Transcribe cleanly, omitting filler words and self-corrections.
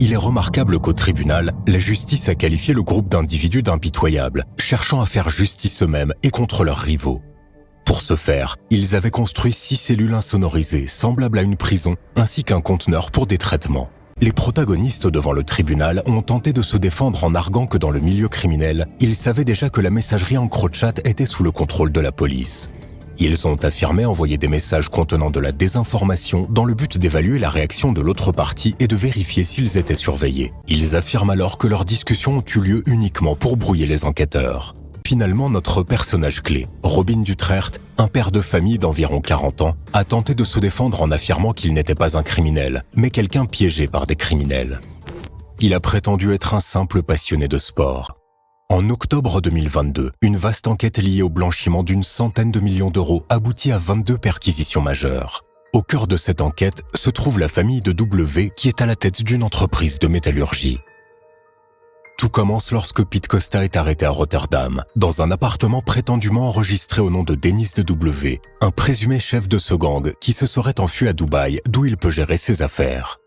Il est remarquable qu'au tribunal, la justice a qualifié le groupe d'individus d'impitoyables, cherchant à faire justice eux-mêmes et contre leurs rivaux. Pour ce faire, ils avaient construit 6 cellules insonorisées, semblables à une prison, ainsi qu'un conteneur pour des traitements. Les protagonistes devant le tribunal ont tenté de se défendre en arguant que dans le milieu criminel, ils savaient déjà que la messagerie EncroChat était sous le contrôle de la police. Ils ont affirmé envoyer des messages contenant de la désinformation dans le but d'évaluer la réaction de l'autre partie et de vérifier s'ils étaient surveillés. Ils affirment alors que leurs discussions ont eu lieu uniquement pour brouiller les enquêteurs. Finalement, notre personnage clé, Robin Dutrecht, un père de famille d'environ 40 ans, a tenté de se défendre en affirmant qu'il n'était pas un criminel, mais quelqu'un piégé par des criminels. Il a prétendu être un simple passionné de sport. En octobre 2022, une vaste enquête liée au blanchiment d'une centaine de millions d'euros aboutit à 22 perquisitions majeures. Au cœur de cette enquête se trouve la famille de W qui est à la tête d'une entreprise de métallurgie. Tout commence lorsque Pete Costa est arrêté à Rotterdam, dans un appartement prétendument enregistré au nom de Dennis de W, un présumé chef de ce gang qui se serait enfui à Dubaï, d'où il peut gérer ses affaires.